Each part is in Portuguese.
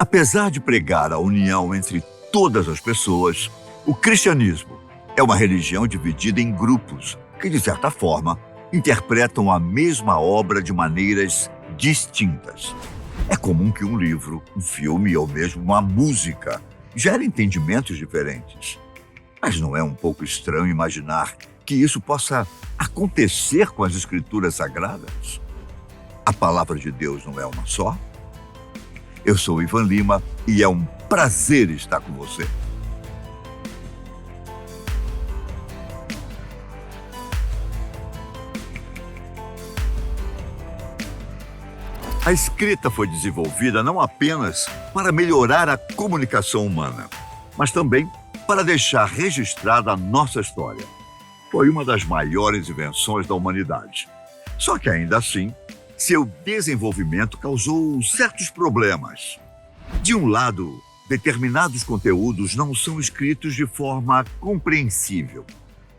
Apesar de pregar a união entre todas as pessoas, o cristianismo é uma religião dividida em grupos que, de certa forma, interpretam a mesma obra de maneiras distintas. É comum que um livro, um filme ou mesmo uma música gere entendimentos diferentes. Mas não é um pouco estranho imaginar que isso possa acontecer com as Escrituras Sagradas? A palavra de Deus não é uma só? Eu sou Ivan Lima e é um prazer estar com você. A escrita foi desenvolvida não apenas para melhorar a comunicação humana, mas também para deixar registrada a nossa história. Foi uma das maiores invenções da humanidade. Só que ainda assim, seu desenvolvimento causou certos problemas. De um lado, determinados conteúdos não são escritos de forma compreensível.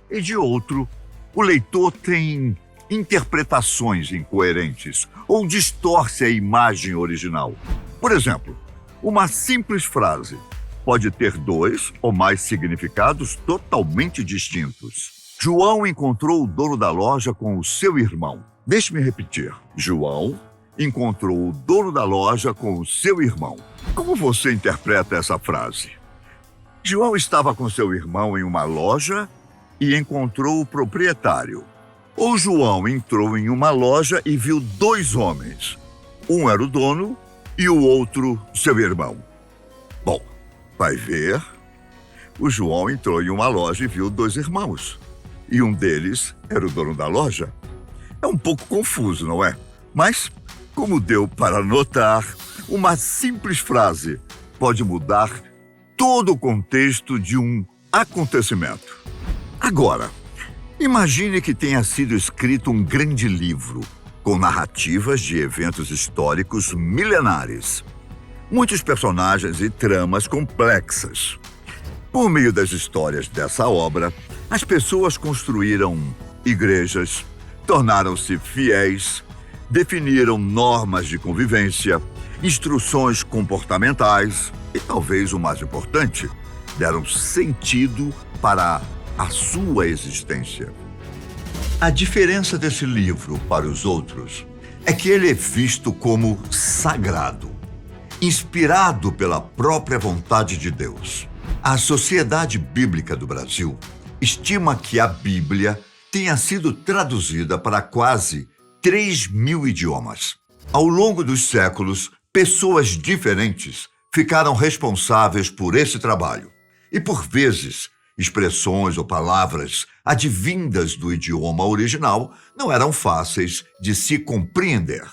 E de outro, o leitor tem interpretações incoerentes ou distorce a imagem original. Por exemplo, uma simples frase pode ter 2 ou mais significados totalmente distintos. João encontrou o dono da loja com o seu irmão. Deixe-me repetir. João encontrou o dono da loja com o seu irmão. Como você interpreta essa frase? João estava com seu irmão em uma loja e encontrou o proprietário. Ou João entrou em uma loja e viu 2 homens. Um era o dono e o outro seu irmão. Bom, vai ver. O João entrou em uma loja e viu 2 irmãos. E um deles era o dono da loja. É um pouco confuso, não é? Mas, como deu para notar, uma simples frase pode mudar todo o contexto de um acontecimento. Agora, imagine que tenha sido escrito um grande livro com narrativas de eventos históricos milenares. Muitos personagens e tramas complexas. Por meio das histórias dessa obra, as pessoas construíram igrejas, tornaram-se fiéis, definiram normas de convivência, instruções comportamentais e, talvez o mais importante, deram sentido para a sua existência. A diferença desse livro para os outros é que ele é visto como sagrado, inspirado pela própria vontade de Deus. A Sociedade Bíblica do Brasil estima que a Bíblia tenha sido traduzida para quase 3.000 idiomas. Ao longo dos séculos, pessoas diferentes ficaram responsáveis por esse trabalho. E, por vezes, expressões ou palavras advindas do idioma original não eram fáceis de se compreender.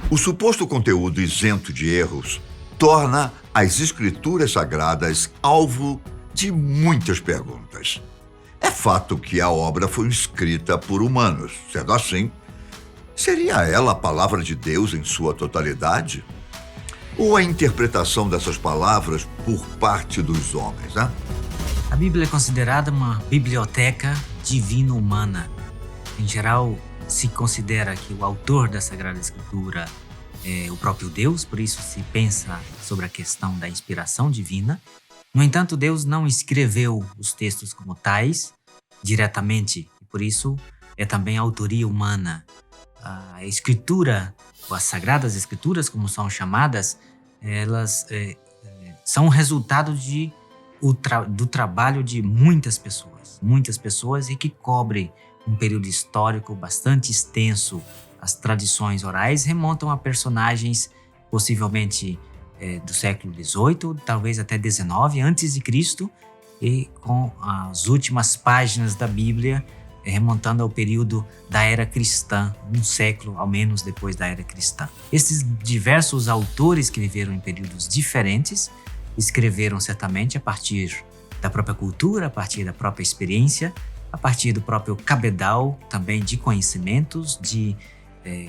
O suposto conteúdo isento de erros torna as Escrituras Sagradas alvo de muitas perguntas. É fato que a obra foi escrita por humanos. Sendo assim, seria ela a palavra de Deus em sua totalidade? Ou a interpretação dessas palavras por parte dos homens, né? A Bíblia é considerada uma biblioteca divino-humana. Em geral, se considera que o autor da Sagrada Escritura é o próprio Deus, por isso se pensa sobre a questão da inspiração divina. No entanto, Deus não escreveu os textos como tais, diretamente, e por isso é também autoria humana. A Escritura, ou as Sagradas Escrituras, como são chamadas, elas são resultado do trabalho de muitas pessoas e que cobre um período histórico bastante extenso. As tradições orais remontam a personagens possivelmente do século XVIII, talvez até XIX, antes de Cristo, e com as últimas páginas da Bíblia remontando ao período da Era Cristã, um século ao menos depois da Era Cristã. Esses diversos autores que viveram em períodos diferentes escreveram certamente a partir da própria cultura, a partir da própria experiência, a partir do próprio cabedal também de conhecimentos, de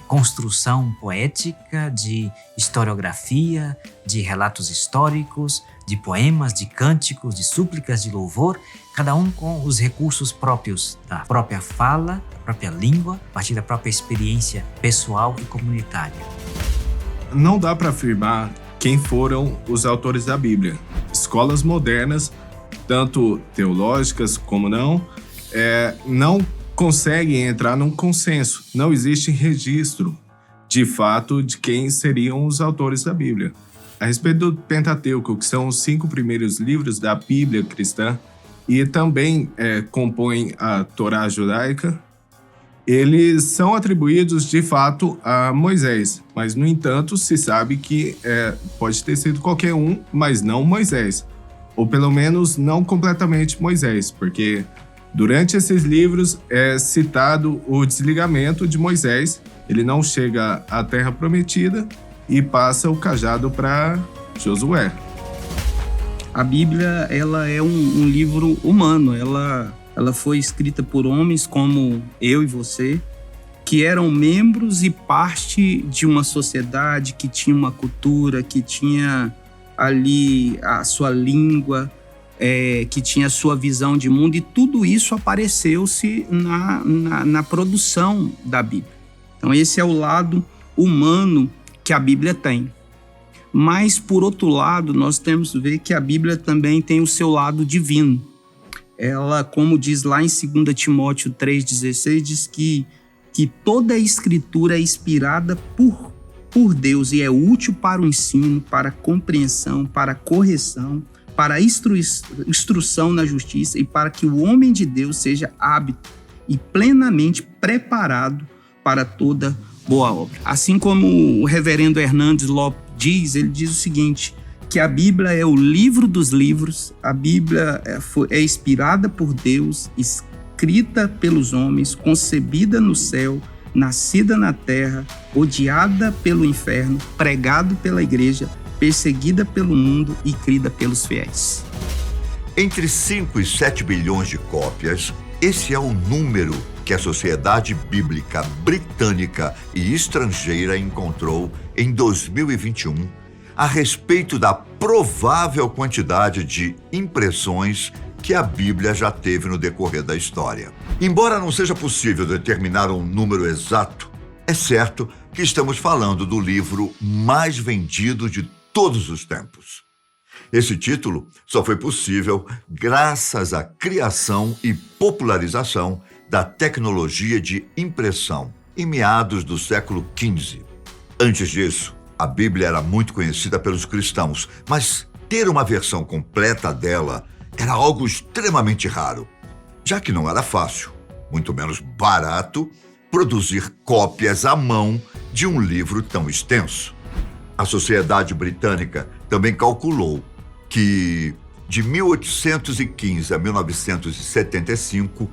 construção poética, de historiografia, de relatos históricos, de poemas, de cânticos, de súplicas, de louvor, cada um com os recursos próprios da própria fala, da própria língua, a partir da própria experiência pessoal e comunitária. Não dá para afirmar que quem foram os autores da Bíblia. Escolas modernas, tanto teológicas como não conseguem entrar num consenso. Não existe registro, de fato, de quem seriam os autores da Bíblia. A respeito do Pentateuco, que são os 5 primeiros livros da Bíblia cristã, e também compõem a Torá judaica, eles são atribuídos, de fato, a Moisés. Mas, no entanto, se sabe que pode ter sido qualquer um, mas não Moisés. Ou, pelo menos, não completamente Moisés, porque durante esses livros é citado o desligamento de Moisés. Ele não chega à Terra Prometida e passa o cajado para Josué. A Bíblia, ela é um livro humano. Ela foi escrita por homens como eu e você, que eram membros e parte de uma sociedade que tinha uma cultura, que tinha ali a sua língua, que tinha a sua visão de mundo, e tudo isso apareceu-se na produção da Bíblia. Então esse é o lado humano que a Bíblia tem. Mas, por outro lado, nós temos que ver que a Bíblia também tem o seu lado divino. Ela, como diz lá em 2 Timóteo 3,16, diz que toda a escritura é inspirada por Deus e é útil para o ensino, para a compreensão, para a correção, para a instrução na justiça e para que o homem de Deus seja hábito e plenamente preparado para toda boa obra. Assim como o reverendo Hernandes Lopes diz, ele diz o seguinte, que a Bíblia é o livro dos livros, a Bíblia é inspirada por Deus, escrita pelos homens, concebida no céu, nascida na terra, odiada pelo inferno, pregado pela igreja, perseguida pelo mundo e crida pelos fiéis. Entre 5 e 7 bilhões de cópias, esse é o número que a Sociedade Bíblica Britânica e Estrangeira encontrou em 2021 a respeito da provável quantidade de impressões que a Bíblia já teve no decorrer da história. Embora não seja possível determinar um número exato, é certo que estamos falando do livro mais vendido de todos os tempos. Esse título só foi possível graças à criação e popularização da tecnologia de impressão em meados do século XV. Antes disso, a Bíblia era muito conhecida pelos cristãos, mas ter uma versão completa dela era algo extremamente raro, já que não era fácil, muito menos barato, produzir cópias à mão de um livro tão extenso. A Sociedade Britânica também calculou que, de 1815 a 1975,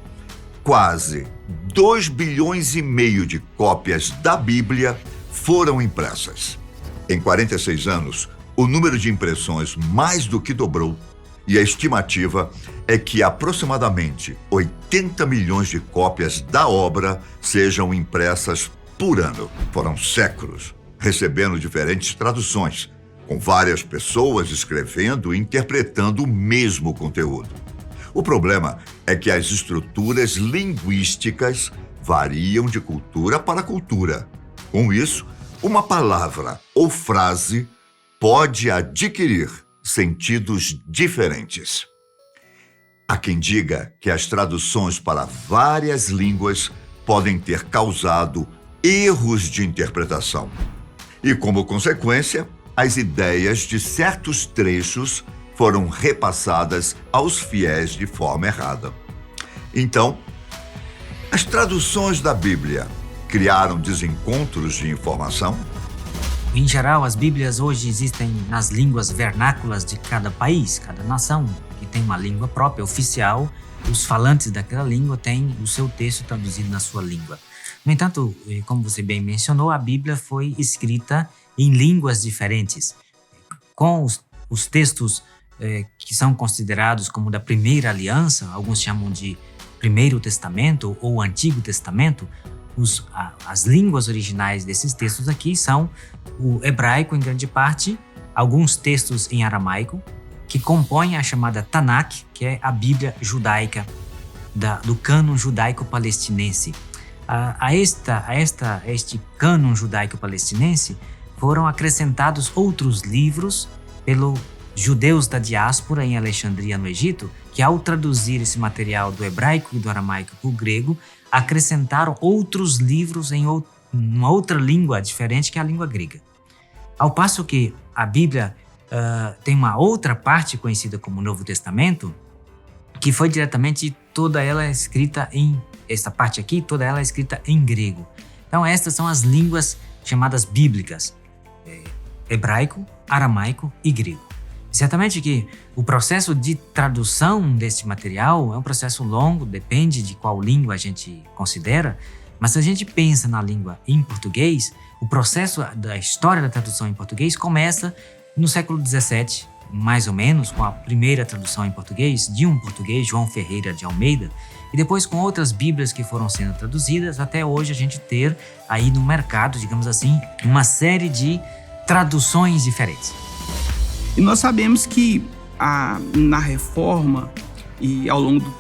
quase 2 bilhões e meio de cópias da Bíblia foram impressas. Em 46 anos, o número de impressões mais do que dobrou e a estimativa é que aproximadamente 80 milhões de cópias da obra sejam impressas por ano. Foram séculos recebendo diferentes traduções, com várias pessoas escrevendo e interpretando o mesmo conteúdo. O problema é que as estruturas linguísticas variam de cultura para cultura. Com isso, uma palavra ou frase pode adquirir sentidos diferentes. Há quem diga que as traduções para várias línguas podem ter causado erros de interpretação. E, como consequência, as ideias de certos trechos foram repassadas aos fiéis de forma errada. Então, as traduções da Bíblia criaram desencontros de informação? Em geral, as Bíblias hoje existem nas línguas vernáculas de cada país, cada nação, que tem uma língua própria, oficial. Os falantes daquela língua têm o seu texto traduzido na sua língua. No entanto, como você bem mencionou, a Bíblia foi escrita em línguas diferentes. Com os textos que são considerados como da Primeira Aliança, alguns chamam de Primeiro Testamento ou Antigo Testamento, as línguas originais desses textos aqui são o hebraico em grande parte, alguns textos em aramaico, que compõem a chamada Tanakh, que é a Bíblia judaica, do cânon judaico-palestinense. Este cânon judaico-palestinense foram acrescentados outros livros pelos judeus da diáspora em Alexandria, no Egito, que ao traduzir esse material do hebraico e do aramaico para o grego, acrescentaram outros livros em uma outra língua diferente que a língua grega. Ao passo que a Bíblia tem uma outra parte conhecida como Novo Testamento, que foi diretamente toda ela escrita essa parte aqui, toda ela é escrita em grego. Então estas são as línguas chamadas bíblicas, hebraico, aramaico e grego. Certamente que o processo de tradução desse material é um processo longo, depende de qual língua a gente considera, mas se a gente pensa na língua em português, o processo da história da tradução em português começa no século XVII, mais ou menos, com a primeira tradução em português de um português, João Ferreira de Almeida, e depois com outras bíblias que foram sendo traduzidas, até hoje a gente ter aí no mercado, digamos assim, uma série de traduções diferentes. E nós sabemos que na Reforma e ao longo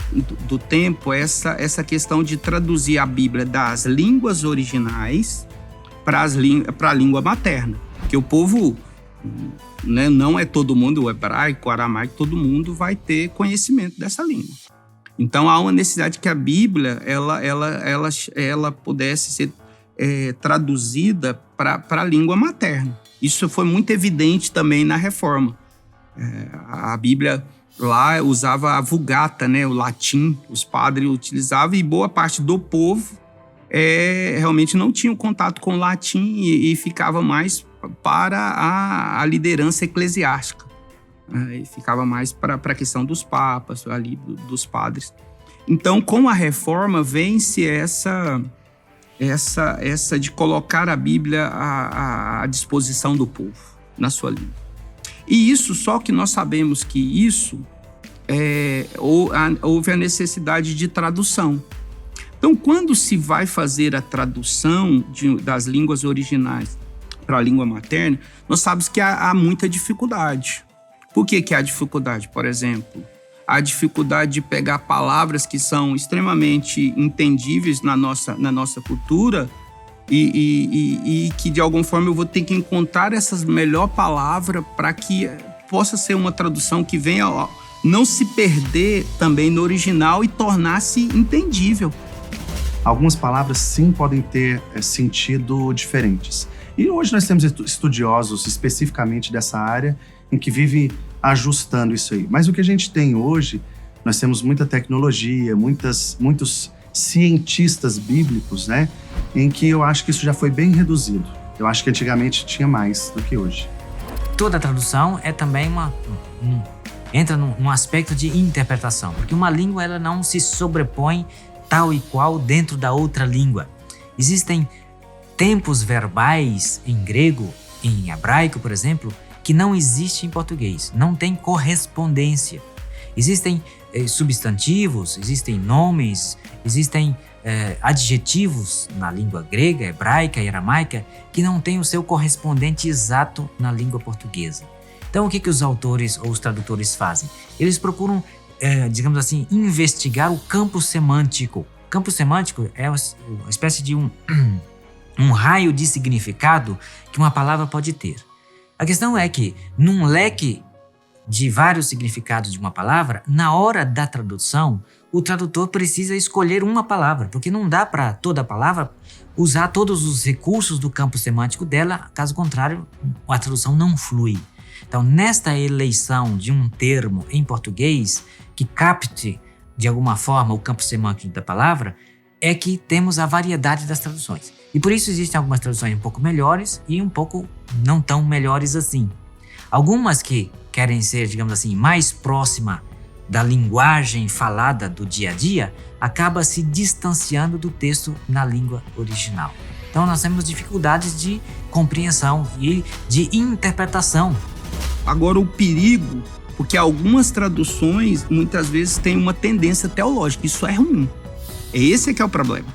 do tempo, essa questão de traduzir a Bíblia das línguas originais para a língua materna. Porque o povo, né, não é todo mundo, o hebraico, o aramaico, todo mundo vai ter conhecimento dessa língua. Então há uma necessidade que a Bíblia ela pudesse ser traduzida para a língua materna. Isso foi muito evidente também na Reforma. A Bíblia lá usava a Vulgata, né, o latim, os padres utilizavam, e boa parte do povo realmente não tinha contato com o latim e ficava mais para a liderança eclesiástica. E ficava mais para a questão dos papas, ali, dos padres. Então, com a Reforma, vence essa de colocar a Bíblia à disposição do povo, na sua língua. E isso, só que nós sabemos que isso, houve a necessidade de tradução. Então, quando se vai fazer a tradução das línguas originais para a língua materna, nós sabemos que há muita dificuldade. Por que há dificuldade? Por exemplo, a dificuldade de pegar palavras que são extremamente entendíveis na nossa cultura e que, de alguma forma, eu vou ter que encontrar essas melhor palavras para que possa ser uma tradução que venha não se perder também no original e tornar-se entendível. Algumas palavras, sim, podem ter sentido diferentes. E hoje nós temos estudiosos especificamente dessa área em que vivem ajustando isso aí. Mas o que a gente tem hoje, nós temos muita tecnologia, muitos cientistas bíblicos, né? Em que eu acho que isso já foi bem reduzido. Eu acho que antigamente tinha mais do que hoje. Toda tradução é também entra num aspecto de interpretação, porque uma língua ela não se sobrepõe tal e qual dentro da outra língua. Existem tempos verbais em grego, em hebraico, por exemplo, que não existe em português, não tem correspondência. Existem substantivos, existem nomes, existem adjetivos na língua grega, hebraica e aramaica que não têm o seu correspondente exato na língua portuguesa. Então, o que os autores ou os tradutores fazem? Eles procuram, digamos assim, investigar o campo semântico. O campo semântico é uma espécie de um raio de significado que uma palavra pode ter. A questão é que, num leque de vários significados de uma palavra, na hora da tradução, o tradutor precisa escolher uma palavra, porque não dá para toda palavra usar todos os recursos do campo semântico dela, caso contrário, a tradução não flui. Então, nesta eleição de um termo em português que capte, de alguma forma, o campo semântico da palavra, é que temos a variedade das traduções. E por isso existem algumas traduções um pouco melhores e um pouco não tão melhores assim. Algumas que querem ser, digamos assim, mais próxima da linguagem falada do dia a dia, acaba se distanciando do texto na língua original. Então nós temos dificuldades de compreensão e de interpretação. Agora o perigo, porque algumas traduções muitas vezes têm uma tendência teológica, isso é ruim. Esse que é o problema.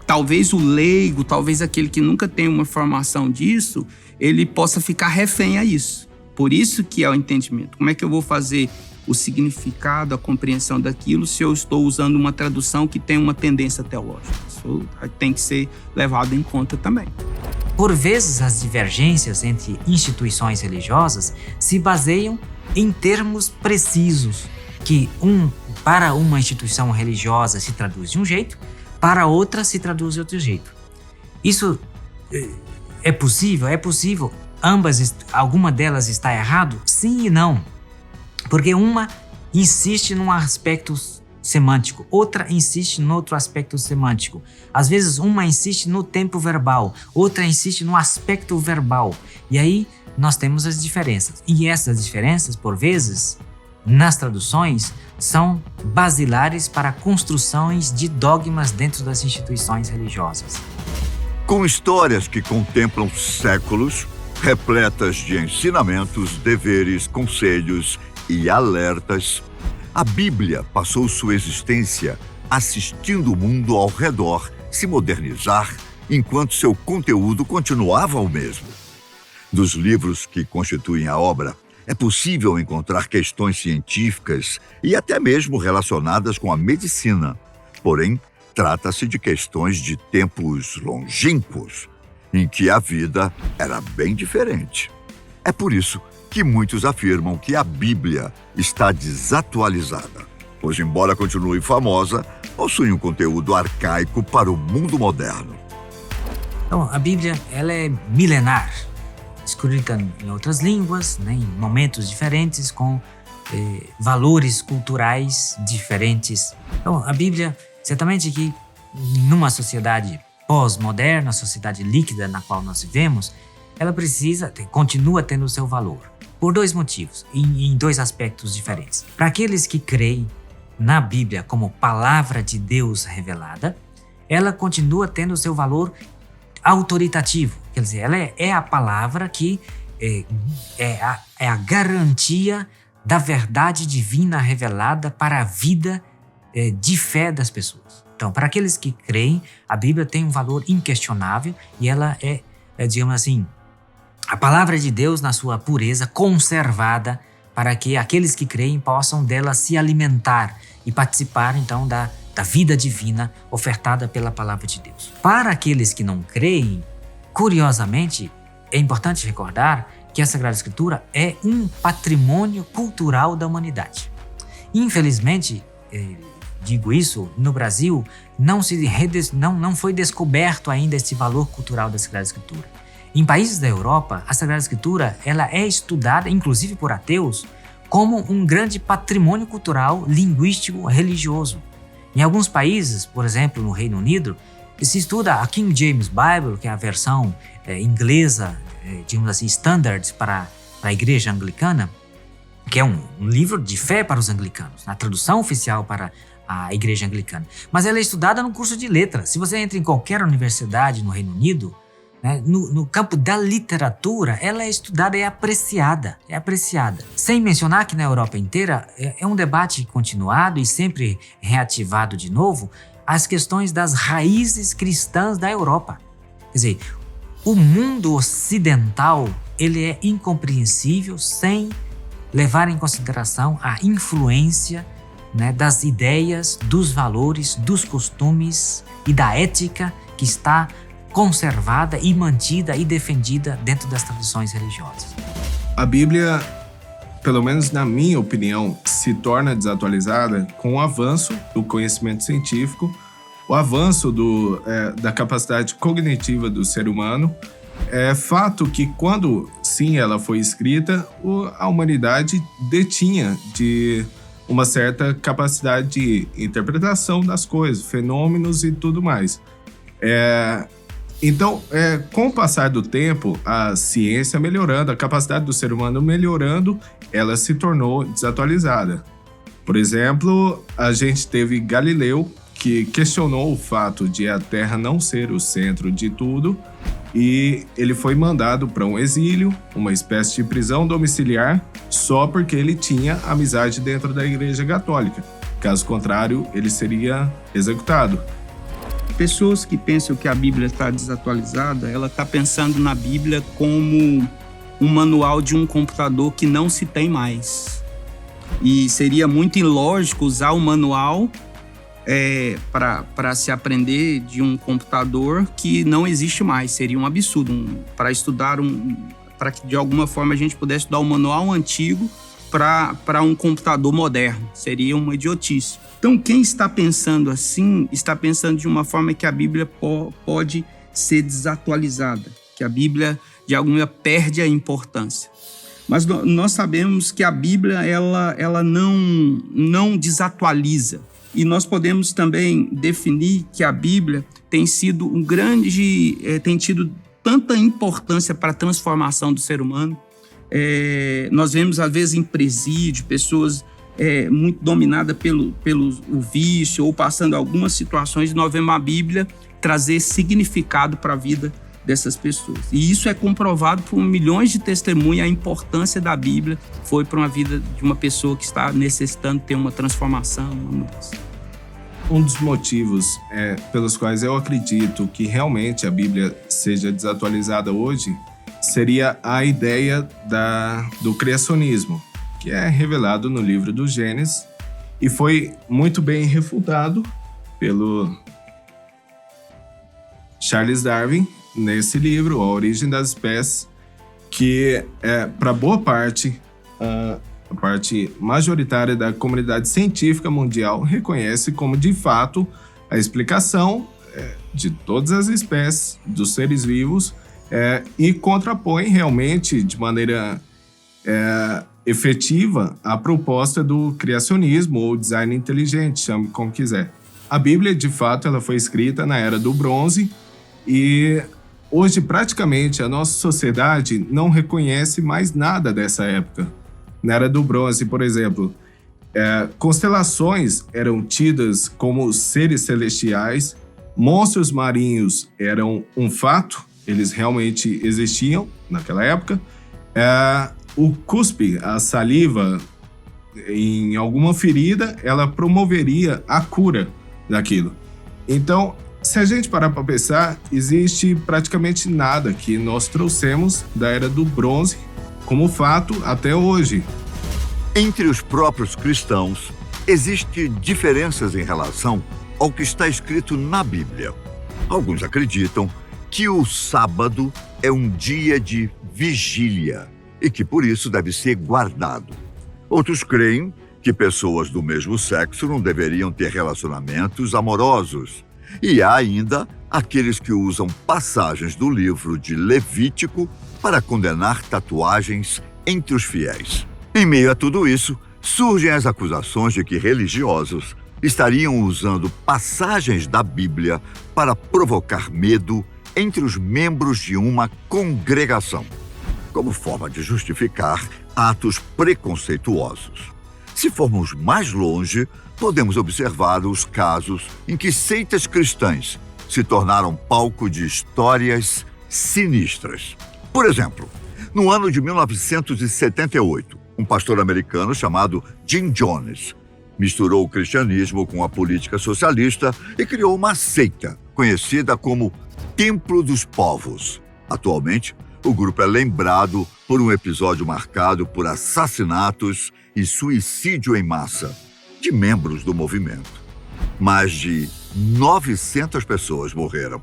Talvez o leigo, talvez aquele que nunca tem uma formação disso, ele possa ficar refém a isso. Por isso que é o entendimento. Como é que eu vou fazer o significado, a compreensão daquilo se eu estou usando uma tradução que tem uma tendência teológica? Isso tem que ser levado em conta também. por vezes, as divergências entre instituições religiosas se baseiam em termos precisos, que para uma instituição religiosa se traduz de um jeito, para outra se traduz de outro jeito. Isso é possível? É possível. Alguma delas está errado? Sim e não. Porque uma insiste num aspecto semântico, outra insiste no outro aspecto semântico. Às vezes uma insiste no tempo verbal, outra insiste no aspecto verbal. E aí nós temos as diferenças. E essas diferenças, por vezes, nas traduções, são basilares para construções de dogmas dentro das instituições religiosas. Com histórias que contemplam séculos, repletas de ensinamentos, deveres, conselhos e alertas, a Bíblia passou sua existência assistindo o mundo ao redor se modernizar, enquanto seu conteúdo continuava o mesmo. Dos livros que constituem a obra, é possível encontrar questões científicas e até mesmo relacionadas com a medicina. Porém, trata-se de questões de tempos longínquos, em que a vida era bem diferente. É por isso que muitos afirmam que a Bíblia está desatualizada, pois, embora continue famosa, possui um conteúdo arcaico para o mundo moderno. Então, a Bíblia ela é milenar, escrita em outras línguas, né, em momentos diferentes, com valores culturais diferentes. Então, a Bíblia, certamente que numa sociedade pós-moderna, sociedade líquida na qual nós vivemos, ela continua tendo o seu valor. Por dois motivos, em dois aspectos diferentes. Para aqueles que creem na Bíblia como palavra de Deus revelada, ela continua tendo o seu valor autoritativo. Quer dizer, ela é a palavra que é a garantia da verdade divina revelada para a vida de fé das pessoas. Então, para aqueles que creem, a Bíblia tem um valor inquestionável e ela digamos assim, a palavra de Deus na sua pureza conservada para que aqueles que creem possam dela se alimentar e participar, então, da vida divina ofertada pela palavra de Deus. Para aqueles que não creem, curiosamente, é importante recordar que a Sagrada Escritura é um patrimônio cultural da humanidade. Infelizmente, digo isso, no Brasil não foi descoberto ainda esse valor cultural da Sagrada Escritura. Em países da Europa, a Sagrada Escritura ela é estudada, inclusive por ateus, como um grande patrimônio cultural, linguístico, religioso. Em alguns países, por exemplo, no Reino Unido, se estuda a King James Bible, que é a versão inglesa, digamos assim, standard para a Igreja Anglicana, que é um livro de fé para os anglicanos, na tradução oficial para a Igreja Anglicana. Mas ela é estudada no curso de letras. Se você entra em qualquer universidade no Reino Unido, né, no campo da literatura, ela é estudada e é apreciada. Sem mencionar que na Europa inteira é um debate continuado e sempre reativado de novo as questões das raízes cristãs da Europa. Quer dizer, o mundo ocidental ele é incompreensível sem levar em consideração a influência, né, das ideias, dos valores, dos costumes e da ética que está conservada e mantida e defendida dentro das tradições religiosas. A Bíblia, pelo menos na minha opinião, se torna desatualizada com o avanço do conhecimento científico, o avanço da capacidade cognitiva do ser humano. É fato que quando, sim, ela foi escrita, a humanidade detinha de uma certa capacidade de interpretação das coisas, fenômenos e tudo mais. Então, com o passar do tempo, a ciência melhorando, a capacidade do ser humano melhorando, ela se tornou desatualizada. Por exemplo, a gente teve Galileu, que questionou o fato de a Terra não ser o centro de tudo, e ele foi mandado para um exílio, uma espécie de prisão domiciliar, só porque ele tinha amizade dentro da Igreja Católica. Caso contrário, ele seria executado. Pessoas que pensam que a Bíblia está desatualizada, ela está pensando na Bíblia como um manual de um computador que não se tem mais. E seria muito ilógico usar o manual para se aprender de um computador que não existe mais. Seria um absurdo para estudar para que de alguma forma a gente pudesse estudar um manual antigo para um computador moderno. Seria uma idiotice. Então, quem está pensando assim, está pensando de uma forma que a Bíblia pode ser desatualizada, que a Bíblia, de alguma maneira, perde a importância. Mas nós sabemos que a Bíblia ela não desatualiza. E nós podemos também definir que a Bíblia tem sido tem tido tanta importância para a transformação do ser humano. Nós vemos, às vezes, em presídio, pessoas muito dominadas pelo vício ou passando algumas situações, nós vemos a Bíblia trazer significado para a vida dessas pessoas. E isso é comprovado por milhões de testemunhas. A importância da Bíblia foi para uma vida de uma pessoa que está necessitando ter uma transformação, uma mudança. Um dos motivos pelos quais eu acredito que realmente a Bíblia seja desatualizada hoje seria a ideia do criacionismo, que é revelado no livro do Gênesis e foi muito bem refutado pelo Charles Darwin nesse livro, A Origem das Espécies, que para boa parte, a parte majoritária da comunidade científica mundial reconhece como, de fato, a explicação de todas as espécies dos seres vivos e contrapõe realmente de maneira efetiva a proposta do criacionismo ou design inteligente, chame como quiser. A Bíblia, de fato, ela foi escrita na Era do Bronze e hoje, praticamente, a nossa sociedade não reconhece mais nada dessa época. Na Era do Bronze, por exemplo, constelações eram tidas como seres celestiais, monstros marinhos eram um fato, eles realmente existiam naquela época. O cuspe, a saliva, em alguma ferida, ela promoveria a cura daquilo. Então, se a gente parar para pensar, existe praticamente nada que nós trouxemos da Era do Bronze como fato até hoje. Entre os próprios cristãos, existem diferenças em relação ao que está escrito na Bíblia. Alguns acreditam que o sábado é um dia de vigília e que por isso deve ser guardado. Outros creem que pessoas do mesmo sexo não deveriam ter relacionamentos amorosos. E há ainda aqueles que usam passagens do livro de Levítico para condenar tatuagens entre os fiéis. Em meio a tudo isso, surgem as acusações de que religiosos estariam usando passagens da Bíblia para provocar medo entre os membros de uma congregação, como forma de justificar atos preconceituosos. Se formos mais longe, podemos observar os casos em que seitas cristãs se tornaram palco de histórias sinistras. Por exemplo, no ano de 1978, um pastor americano chamado Jim Jones misturou o cristianismo com a política socialista e criou uma seita conhecida como Templo dos Povos. Atualmente, o grupo é lembrado por um episódio marcado por assassinatos e suicídio em massa de membros do movimento. Mais de 900 pessoas morreram,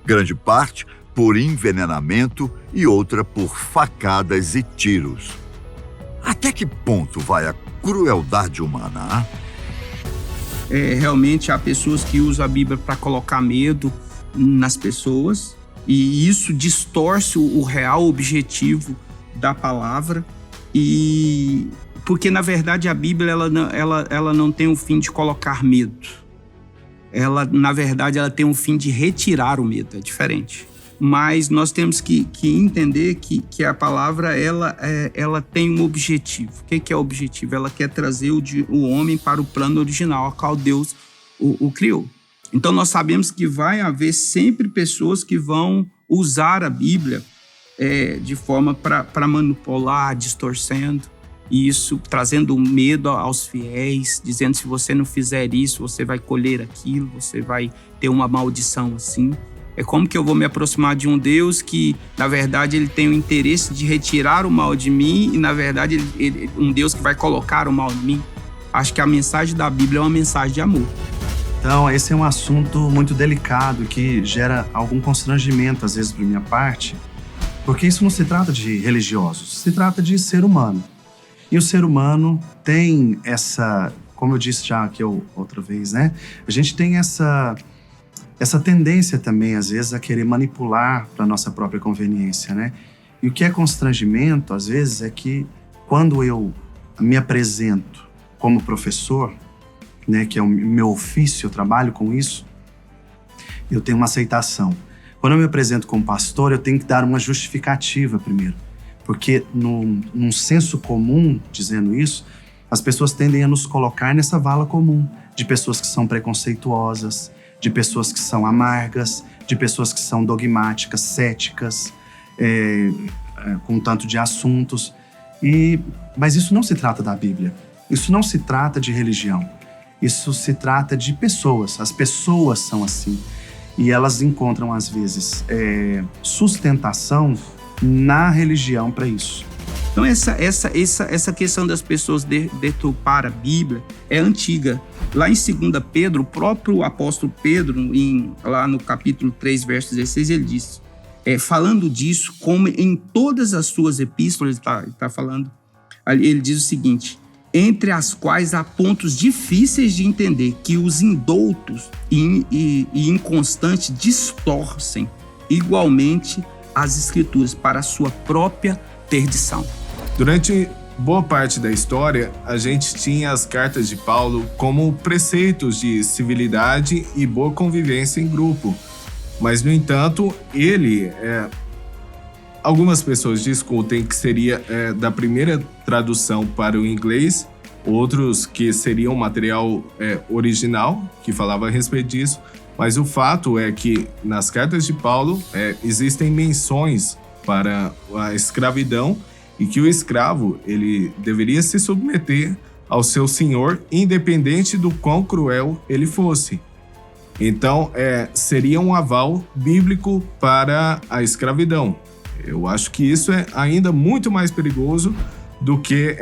grande parte por envenenamento e outra por facadas e tiros. Até que ponto vai a crueldade humana? Realmente há pessoas que usam a Bíblia para colocar medo nas pessoas e isso distorce o real objetivo da palavra porque, na verdade, a Bíblia ela não tem o fim de colocar medo. Na verdade, ela tem o fim de retirar o medo, é diferente. Mas nós temos que entender que a palavra ela tem um objetivo. O que é o objetivo? Ela quer trazer o homem para o plano original, ao qual Deus o criou. Então, nós sabemos que vai haver sempre pessoas que vão usar a Bíblia de forma para manipular, distorcendo. E isso trazendo medo aos fiéis, dizendo se você não fizer isso, você vai colher aquilo, você vai ter uma maldição assim. É como que eu vou me aproximar de um Deus que, na verdade, ele tem o interesse de retirar o mal de mim e, na verdade, um Deus que vai colocar o mal em mim. Acho que a mensagem da Bíblia é uma mensagem de amor. Então, esse é um assunto muito delicado que gera algum constrangimento, às vezes, por minha parte, porque isso não se trata de religiosos, se trata de ser humano. E o ser humano tem essa, como eu disse já aqui outra vez, né? A gente tem essa tendência também, às vezes, a querer manipular para nossa própria conveniência, né? E o que é constrangimento, às vezes, é que quando eu me apresento como professor, né, que é o meu ofício, eu trabalho com isso, eu tenho uma aceitação. Quando eu me apresento como pastor, eu tenho que dar uma justificativa primeiro. Porque num senso comum, dizendo isso, as pessoas tendem a nos colocar nessa vala comum de pessoas que são preconceituosas, de pessoas que são amargas, de pessoas que são dogmáticas, céticas, com um tanto de assuntos. Mas isso não se trata da Bíblia. Isso não se trata de religião. Isso se trata de pessoas. As pessoas são assim. E elas encontram, às vezes, sustentação na religião para isso. Então, essa questão das pessoas deturpar a Bíblia é antiga. Lá em 2 Pedro, o próprio apóstolo Pedro, lá no capítulo 3, verso 16, ele diz, falando disso, como em todas as suas epístolas, ele está falando, ele diz o seguinte: entre as quais há pontos difíceis de entender, que os indoutos e inconstantes distorcem igualmente as Escrituras para a sua própria perdição. Durante boa parte da história, a gente tinha as cartas de Paulo como preceitos de civilidade e boa convivência em grupo. Mas, no entanto, algumas pessoas discutem que seria da primeira tradução para o inglês, outros que seriam material original, que falava a respeito disso. Mas o fato é que nas cartas de Paulo existem menções para a escravidão e que o escravo ele deveria se submeter ao seu senhor, independente do quão cruel ele fosse. Então, seria um aval bíblico para a escravidão. Eu acho que isso é ainda muito mais perigoso do que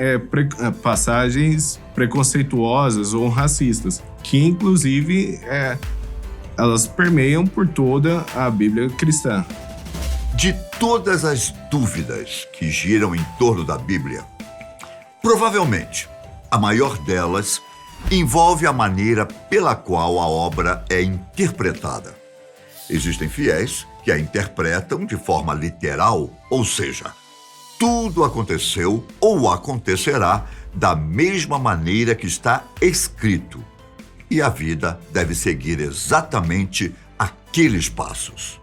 passagens preconceituosas ou racistas, que inclusive elas permeiam por toda a Bíblia cristã. De todas as dúvidas que giram em torno da Bíblia, provavelmente a maior delas envolve a maneira pela qual a obra é interpretada. Existem fiéis que a interpretam de forma literal, ou seja, tudo aconteceu ou acontecerá da mesma maneira que está escrito. E a vida deve seguir exatamente aqueles passos.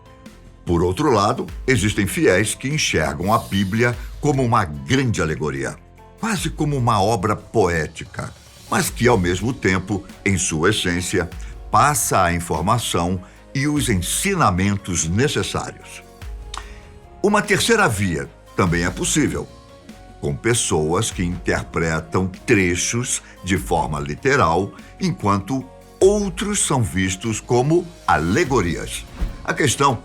Por outro lado, existem fiéis que enxergam a Bíblia como uma grande alegoria, quase como uma obra poética, mas que, ao mesmo tempo, em sua essência, passa a informação e os ensinamentos necessários. Uma terceira via também é possível, com pessoas que interpretam trechos de forma literal, enquanto outros são vistos como alegorias. A questão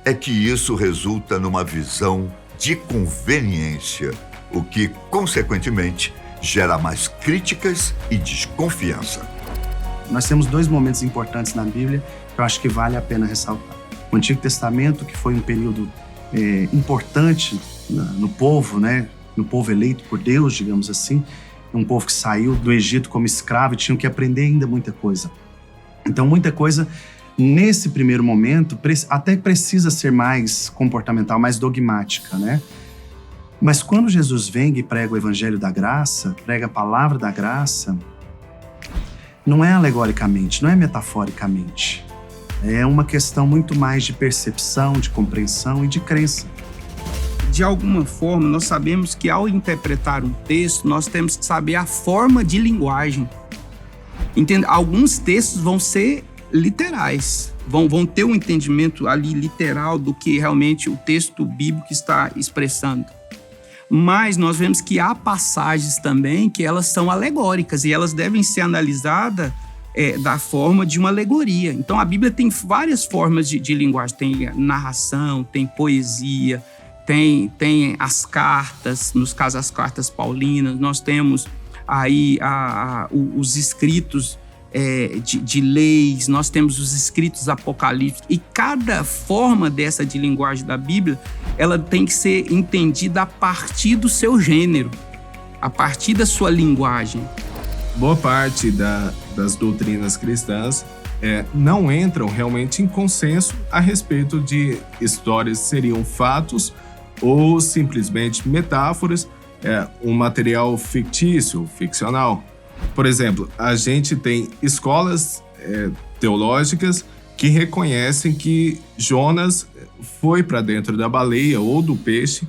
é que isso resulta numa visão de conveniência, o que, consequentemente, gera mais críticas e desconfiança. Nós temos dois momentos importantes na Bíblia que eu acho que vale a pena ressaltar. O Antigo Testamento, que foi um período importante no povo, né? No povo eleito por Deus, digamos assim, um povo que saiu do Egito como escravo e tinham que aprender ainda muita coisa. Então, muita coisa, nesse primeiro momento, até precisa ser mais comportamental, mais dogmática, né? Mas quando Jesus vem e prega o Evangelho da Graça, prega a palavra da graça, não é alegoricamente, não é metaforicamente. É uma questão muito mais de percepção, de compreensão e de crença. De alguma forma, nós sabemos que ao interpretar um texto, nós temos que saber a forma de linguagem. Entende? Alguns textos vão ser literais, vão ter um entendimento ali literal do que realmente o texto bíblico está expressando. Mas nós vemos que há passagens também que elas são alegóricas e elas devem ser analisadas da forma de uma alegoria. Então a Bíblia tem várias formas de linguagem, tem narração, tem poesia, tem as cartas, nos casos as cartas paulinas, nós temos aí os escritos de leis, nós temos os escritos apocalípticos, e cada forma dessa de linguagem da Bíblia, ela tem que ser entendida a partir do seu gênero, a partir da sua linguagem. Boa parte das doutrinas cristãs não entram realmente em consenso a respeito de histórias que seriam fatos ou simplesmente metáforas, um material fictício, ficcional. Por exemplo, a gente tem escolas teológicas que reconhecem que Jonas foi para dentro da baleia ou do peixe.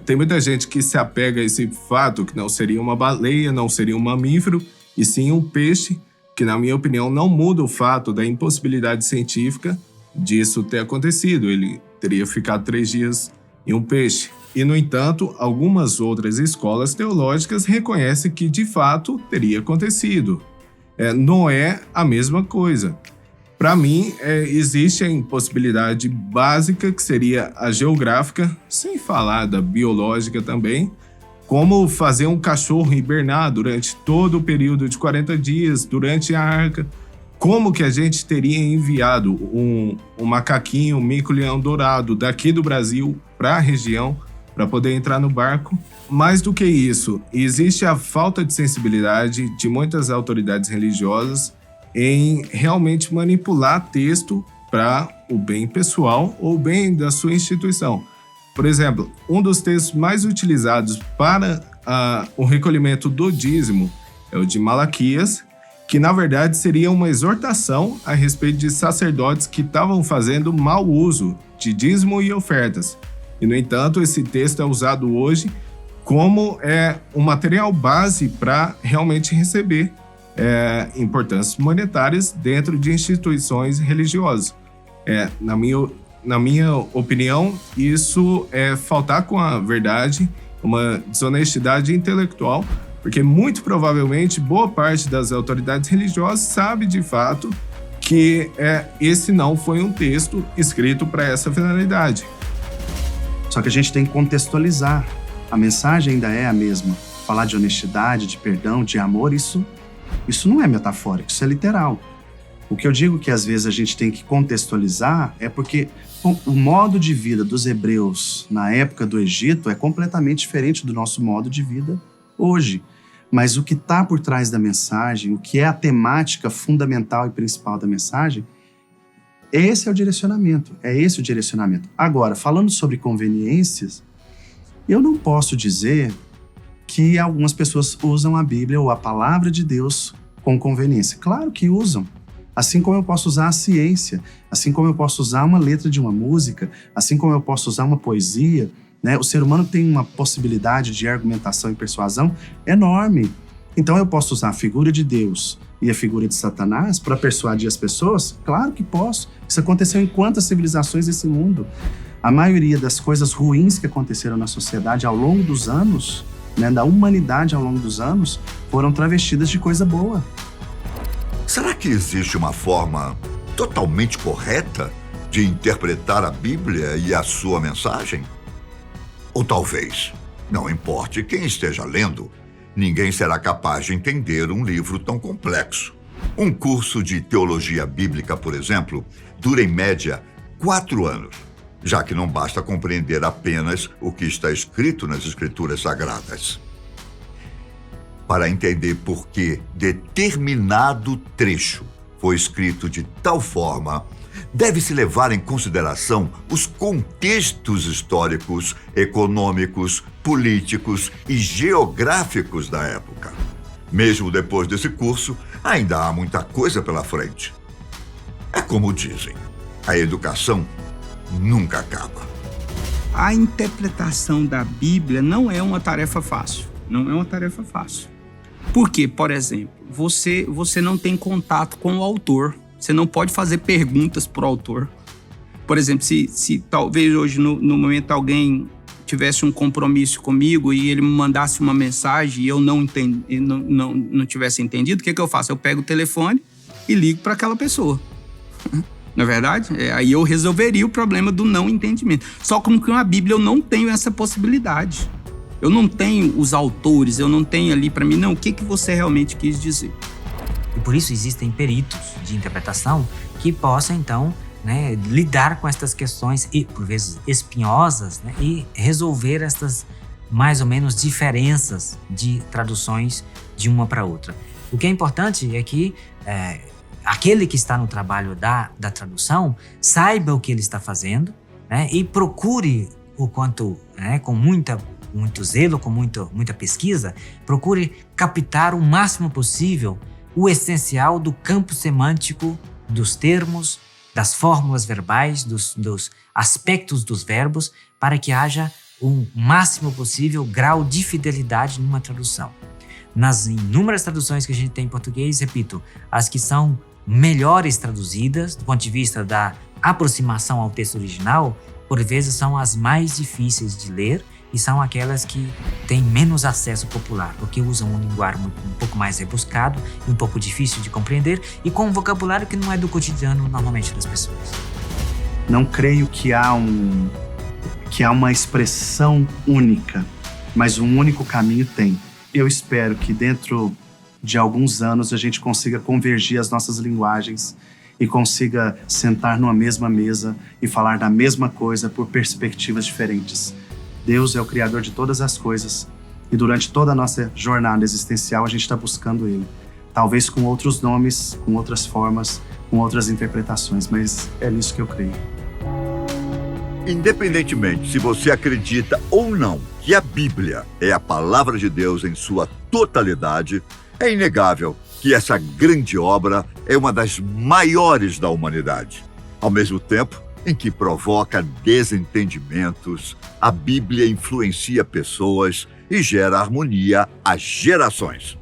Tem muita gente que se apega a esse fato, que não seria uma baleia, não seria um mamífero, e sim um peixe, que, na minha opinião, não muda o fato da impossibilidade científica disso ter acontecido. Ele teria ficado 3 dias em um peixe. E, no entanto, algumas outras escolas teológicas reconhecem que, de fato, teria acontecido. Não é a mesma coisa. Para mim, existe a impossibilidade básica, que seria a geográfica, sem falar da biológica também, como fazer um cachorro hibernar durante todo o período de 40 dias, durante a arca. Como que a gente teria enviado um macaquinho, um mico-leão dourado daqui do Brasil para a região para poder entrar no barco? Mais do que isso, existe a falta de sensibilidade de muitas autoridades religiosas em realmente manipular texto para o bem pessoal ou o bem da sua instituição. Por exemplo, um dos textos mais utilizados para o recolhimento do dízimo é o de Malaquias, que na verdade seria uma exortação a respeito de sacerdotes que estavam fazendo mau uso de dízimo e ofertas. E, no entanto, esse texto é usado hoje como um material base para realmente receber importâncias monetárias dentro de instituições religiosas. Na minha opinião, isso é faltar com a verdade, uma desonestidade intelectual, porque muito provavelmente boa parte das autoridades religiosas sabe de fato que esse não foi um texto escrito para essa finalidade. Só que a gente tem que contextualizar. A mensagem ainda é a mesma. Falar de honestidade, de perdão, de amor, isso não é metafórico, isso é literal. O que eu digo que às vezes a gente tem que contextualizar é porque o modo de vida dos hebreus na época do Egito é completamente diferente do nosso modo de vida hoje. Mas o que está por trás da mensagem, o que é a temática fundamental e principal da mensagem, esse é o direcionamento. Agora, falando sobre conveniências, eu não posso dizer que algumas pessoas usam a Bíblia ou a palavra de Deus com conveniência. Claro que usam. Assim como eu posso usar a ciência, assim como eu posso usar uma letra de uma música, assim como eu posso usar uma poesia, né? O ser humano tem uma possibilidade de argumentação e persuasão enorme. Então eu posso usar a figura de Deus e a figura de Satanás para persuadir as pessoas? Claro que posso. Isso aconteceu em quantas civilizações desse mundo? A maioria das coisas ruins que aconteceram na sociedade ao longo dos anos, né, da humanidade ao longo dos anos, foram travestidas de coisa boa. Será que existe uma forma totalmente correta de interpretar a Bíblia e a sua mensagem? Ou talvez, não importe quem esteja lendo, ninguém será capaz de entender um livro tão complexo. Um curso de teologia bíblica, por exemplo, dura em média 4 anos, já que não basta compreender apenas o que está escrito nas Escrituras Sagradas. Para entender por que determinado trecho foi escrito de tal forma, deve-se levar em consideração os contextos históricos, econômicos, políticos e geográficos da época. Mesmo depois desse curso, ainda há muita coisa pela frente. É como dizem, a educação nunca acaba. A interpretação da Bíblia não é uma tarefa fácil. Não é uma tarefa fácil. Porque, por exemplo, você não tem contato com o autor. Você não pode fazer perguntas para o autor. Por exemplo, se talvez hoje, no momento, alguém tivesse um compromisso comigo e ele me mandasse uma mensagem e eu não tivesse entendido, o que eu faço? Eu pego o telefone e ligo para aquela pessoa. Não é verdade? Aí eu resolveria o problema do não entendimento. Só que com a Bíblia eu não tenho essa possibilidade. Eu não tenho os autores, eu não tenho ali para mim, não, o que você realmente quis dizer. E por isso existem peritos de interpretação que possam, então, né, lidar com estas questões, e por vezes espinhosas, né, e resolver estas mais ou menos diferenças de traduções de uma para outra. O que é importante é que aquele que está no trabalho da tradução saiba o que ele está fazendo, né, e procure o quanto, né, com muito zelo, com muita pesquisa, procure captar o máximo possível o essencial do campo semântico dos termos, das fórmulas verbais, dos aspectos dos verbos, para que haja o máximo possível grau de fidelidade numa tradução. Nas inúmeras traduções que a gente tem em português, repito, as que são melhores traduzidas, do ponto de vista da aproximação ao texto original, por vezes são as mais difíceis de ler e são aquelas que têm menos acesso popular, porque usam um linguagem um pouco mais rebuscado e um pouco difícil de compreender e com um vocabulário que não é do cotidiano normalmente das pessoas. Não creio que há uma expressão única, mas um único caminho tem. Eu espero que dentro de alguns anos a gente consiga convergir as nossas linguagens e consiga sentar numa mesma mesa e falar da mesma coisa por perspectivas diferentes. Deus é o Criador de todas as coisas e durante toda a nossa jornada existencial a gente está buscando Ele. Talvez com outros nomes, com outras formas, com outras interpretações, mas é nisso que eu creio. Independentemente se você acredita ou não que a Bíblia é a palavra de Deus em sua totalidade, é inegável que essa grande obra é uma das maiores da humanidade. Ao mesmo tempo em que provoca desentendimentos, a Bíblia influencia pessoas e gera harmonia às gerações.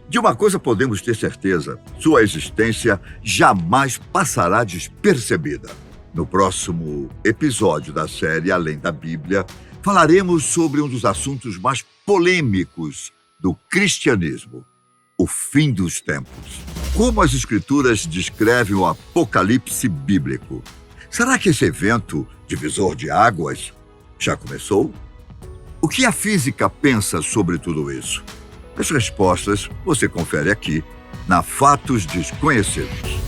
De uma coisa podemos ter certeza: sua existência jamais passará despercebida. No próximo episódio da série Além da Bíblia, falaremos sobre um dos assuntos mais polêmicos do cristianismo: o fim dos tempos. Como as Escrituras descrevem o apocalipse bíblico? Será que esse evento divisor de águas já começou? O que a física pensa sobre tudo isso? As respostas você confere aqui na Fatos Desconhecidos.